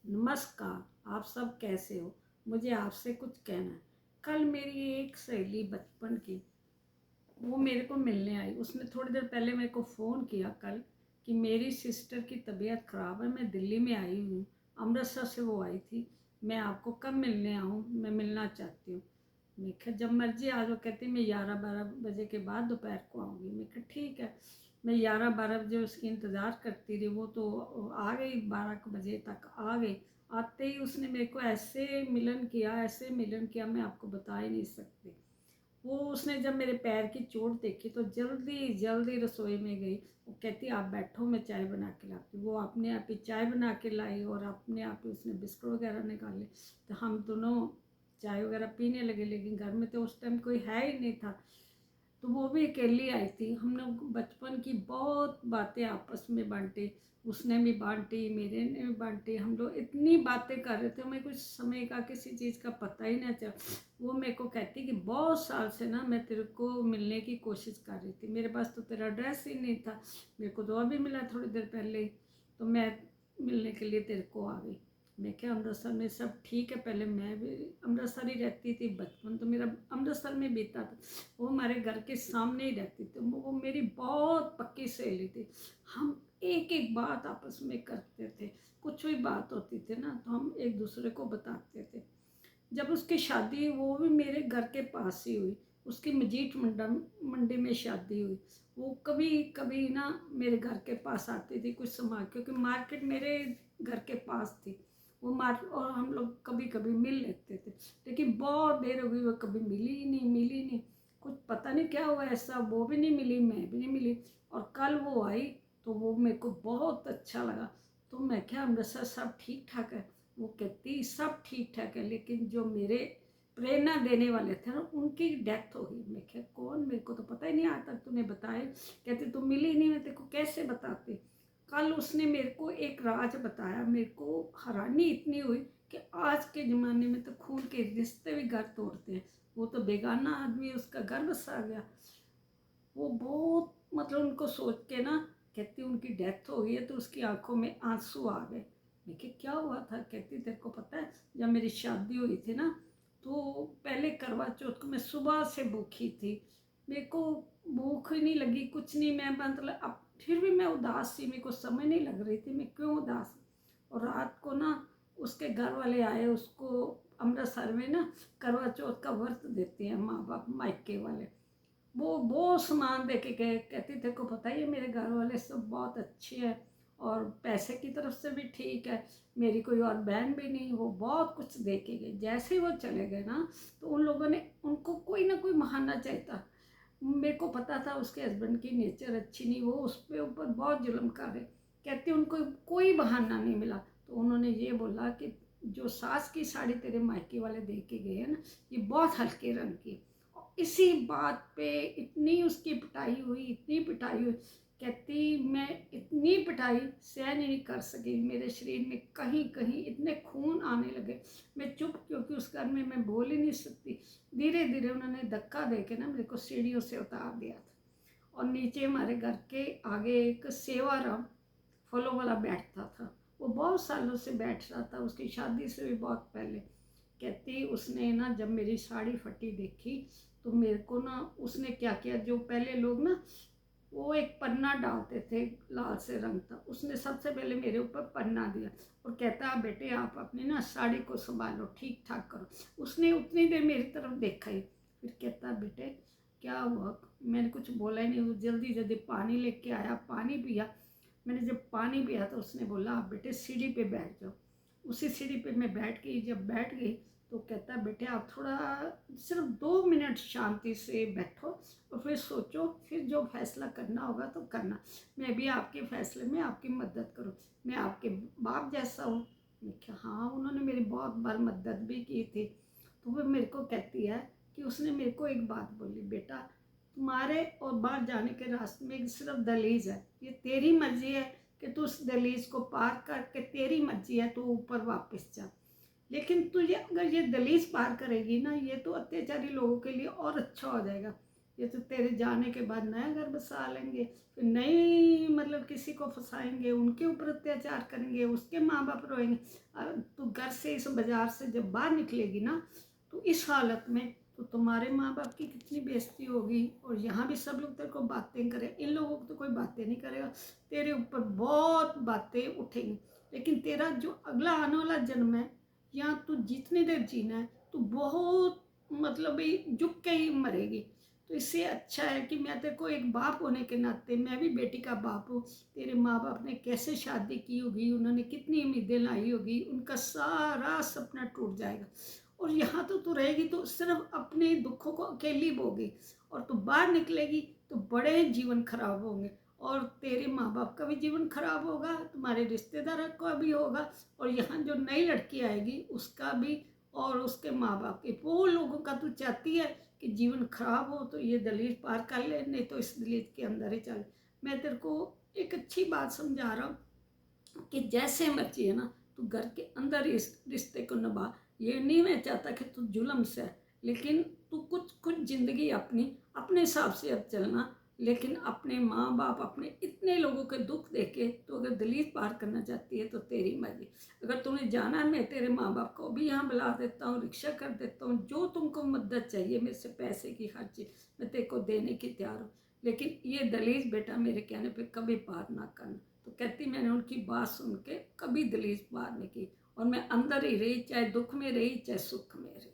नमस्कार, आप सब कैसे हो? मुझे आपसे कुछ कहना है। कल मेरी एक सहेली बचपन की, वो मेरे को मिलने आई। उसने थोड़ी देर पहले मेरे को फ़ोन किया कल कि मेरी सिस्टर की तबीयत ख़राब है, मैं दिल्ली में आई हूँ। अमृतसर से वो आई थी, मैं आपको कब मिलने आऊँ, मैं मिलना चाहती हूँ। मैं कहा जब मर्जी आ जाओ। कहती मैं 11-12 बजे के बाद दोपहर को आऊँगी। मैं कहा ठीक है। मैं 11-12 बजे उसकी इंतज़ार करती रही। वो तो आ गई, 12 बजे तक आ गई। आते ही उसने मेरे को ऐसे मिलन किया, ऐसे मिलन किया, मैं आपको बता ही नहीं सकती। वो उसने जब मेरे पैर की चोट देखी तो जल्दी जल्दी रसोई में गई। वो कहती आप बैठो, मैं चाय बना के लाती हूँ। वो अपने आप ही चाय बना के लाई और अपने आप ही उसने बिस्कुट वगैरह निकाले। तो हम दोनों चाय वगैरह पीने लगे, लेकिन घर में तो उस टाइम कोई है ही नहीं था। तो वो भी अकेली आई थी। हम लोग बचपन की बहुत बातें आपस में बांटी। उसने भी बांटी, मेरे ने भी बांटी। हम लोग इतनी बातें कर रहे थे, हमें कुछ समय का किसी चीज़ का पता ही नहीं चला। वो मेरे को कहती कि बहुत साल से ना मैं तेरे को मिलने की कोशिश कर रही थी, मेरे पास तो तेरा एड्रेस ही नहीं था। मेरे को तो अभी मिला थोड़ी देर पहले ही, तो मैं मिलने के लिए तेरे को आ गई। मैं क्या अमृतसर में सब ठीक है? पहले मैं भी अमृतसर ही रहती थी, बचपन तो मेरा अमृतसर में बीता था। वो हमारे घर के सामने ही रहती थी। वो मेरी बहुत पक्की सहेली थी। हम एक एक बात आपस में करते थे। कुछ भी बात होती थी ना तो हम एक दूसरे को बताते थे। जब उसकी शादी, वो भी मेरे घर के पास ही हुई। उसकी मजीठ मंडी में शादी हुई। वो कभी कभी ना मेरे घर के पास आती थी कुछ सामान, क्योंकि मार्केट मेरे घर के पास थी। वो मार्केट, और हम लोग कभी कभी मिल लेते थे। लेकिन बहुत देर हो गई, वो कभी मिली ही नहीं, मिली नहीं। कुछ पता नहीं क्या हुआ ऐसा, वो भी नहीं मिली, मैं भी नहीं मिली। और कल वो आई तो वो मेरे को बहुत अच्छा लगा। तो मैं क्या अमृतसर सब ठीक ठाक है? वो कहती सब ठीक ठाक है, लेकिन जो मेरे प्रेरणा देने वाले थे ना उनकी डेथ हो गई। मैं क्या कौन? मेरे को तो पता ही नहीं, आज तक तूने बताया। कहती तुम मिली नहीं, मैं तेरे को कैसे बताती। कल उसने मेरे को एक राज बताया। मेरे को हैरानी इतनी हुई कि आज के ज़माने में तो खून के रिश्ते भी घर तोड़ते हैं। वो तो बेगाना आदमी, उसका घर बसा गया। वो बहुत, मतलब उनको सोच के ना, कहती उनकी डेथ हो गई है। तो उसकी आंखों में आंसू आ गए। मैं कि क्या हुआ था? कहती तेरे को पता है, जब मेरी शादी हुई थी ना, तो पहले करवा चौथ को मैं सुबह से भूखी थी। मेरे को भूख ही नहीं लगी, कुछ नहीं। मैं मतलब अब फिर भी मैं उदास थी, मेरे को समझ नहीं लग रही थी मैं क्यों उदास। और रात को ना उसके घर वाले आए। उसको अमृतसर में ना करवा चौथ का व्रत देते हैं माँ बाप, मायके वाले। वो बहुत सामान दे के गए। कहती तेरे को पता ही है मेरे घर वाले सब बहुत अच्छे हैं, और पैसे की तरफ से भी ठीक है। मेरी कोई और बहन भी नहीं। वो बहुत कुछ दे के गए। जैसे ही वो चले गए ना, तो उन लोगों ने, उनको कोई ना कोई बहाना चाहिए था। मेरे को पता था उसके हस्बैंड की नेचर अच्छी नहीं, वो उस पर ऊपर बहुत जुल्म कर रहे। कहती उनको कोई बहाना नहीं मिला। तो उन्होंने ये बोला कि जो सास की साड़ी तेरे मायके वाले दे के गए हैं ना, ये बहुत हल्के रंग की। इसी बात पे इतनी उसकी पिटाई हुई, इतनी पिटाई हुई। कहती मैं इतनी पिटाई सहन ही नहीं कर सकी। मेरे शरीर में कहीं कहीं इतने खून आने लगे। मैं चुप, क्योंकि उस घर में मैं बोल ही नहीं सकती। धीरे धीरे उन्होंने धक्का दे के ना मेरे को सीढ़ियों से उतार दिया था। और नीचे हमारे घर के आगे एक सेवाराम फलों वाला बैठता था। वो बहुत सालों से बैठ रहा था, उसकी शादी से भी बहुत पहले। कहती उसने ना जब मेरी साड़ी फटी देखी, तो मेरे को ना उसने क्या किया, जो पहले लोग ना वो एक पन्ना डालते थे, लाल से रंग था, उसने सबसे पहले मेरे ऊपर पन्ना दिया। और कहता बेटे आप अपनी ना साड़ी को संभालो, ठीक ठाक करो। उसने उतनी देर मेरी तरफ देखा ही, फिर कहता बेटे क्या हुआ? मैंने कुछ बोला ही नहीं। वो जल्दी जल्दी पानी लेके आया, पानी पिया। मैंने जब पानी पिया तो उसने बोला आप बेटे सीढ़ी पे बैठ जाओ। उसी सीढ़ी पे मैं बैठ गई। जब बैठ गई तो कहता बेटे आप थोड़ा सिर्फ 2 मिनट शांति से बैठो और फिर सोचो, फिर जो फैसला करना होगा तो करना। मैं भी आपके फैसले में आपकी मदद करूँ, मैं आपके बाप जैसा हूँ। मैं क्या हाँ, उन्होंने मेरी बहुत बार मदद भी की थी। तो वो मेरे को कहती है कि उसने मेरे को एक बात बोली, बेटा तुम्हारे और बाहर जाने के रास्ते में सिर्फ दहलीज है, ये तेरी मर्जी है कि तू उस दहलीज को पार करके, तेरी मर्जी है तो ऊपर वापस जा। लेकिन तुझे अगर ये दहलीज पार करेगी ना, ये तो अत्याचारी लोगों के लिए और अच्छा हो जाएगा। ये तो तेरे जाने के बाद नया घर बसा लेंगे, फिर नई मतलब किसी को फंसाएंगे, उनके ऊपर अत्याचार करेंगे, उसके माँ बाप रोएंगे। तू घर से इस बाज़ार से जब बाहर निकलेगी ना, तो इस हालत में तो तुम्हारे माँ बाप की कितनी बेइज्जती होगी, और यहाँ भी सब लोग तेरे को बातें करें। इन लोगों को तो कोई बातें नहीं करेगा, तेरे ऊपर बहुत बातें उठेंगी। लेकिन तेरा जो अगला आने वाला जन्म है, या तू जितनी देर जीना है, तू बहुत मतलब झुक के ही मरेगी। तो इससे अच्छा है कि मैं तेरे को एक बाप होने के नाते, मैं भी बेटी का बाप हूँ, तेरे माँ बाप ने कैसे शादी की होगी, उन्होंने कितनी उम्मीदें लाई होगी, उनका सारा सपना टूट जाएगा। और यहाँ तो तू रहेगी तो सिर्फ अपने दुखों को अकेली भोगी, और तू बाहर निकलेगी तो बड़े जीवन खराब होंगे, और तेरे माँ बाप का भी जीवन खराब होगा, तुम्हारे रिश्तेदारों का भी होगा, और यहाँ जो नई लड़की आएगी उसका भी, और उसके माँ बाप के, वो लोगों का। तू चाहती है कि जीवन खराब हो तो ये दलील पार कर ले, नहीं तो इस दलील के अंदर ही चल। मैं तेरे को एक अच्छी बात समझा रहा हूँ कि जैसे मर्जी है ना, तू घर के अंदर इस रिश्ते को निभा। ये नहीं मैं चाहता कि तू जुल्म से है, लेकिन तू कुछ ज़िंदगी अपनी अपने हिसाब से अब चलना। लेकिन अपने माँ बाप, अपने इतने लोगों के दुख देखे, तो अगर दलील पार करना चाहती है तो तेरी मर्जी। अगर तुम्हें जाना है, मैं तेरे माँ बाप को भी यहाँ बुला देता हूँ, रिक्शा कर देता हूँ, जो तुमको मदद चाहिए मेरे से, पैसे की हर चीज़ मैं तेरे को देने की तैयार हूँ। लेकिन ये दलील बेटा मेरे कहने पे कभी पार ना करना। तो कहती मैंने उनकी बात सुन के कभी दलील पार नहीं की, और मैं अंदर ही रही, चाहे दुख में रही चाहे सुख में रही।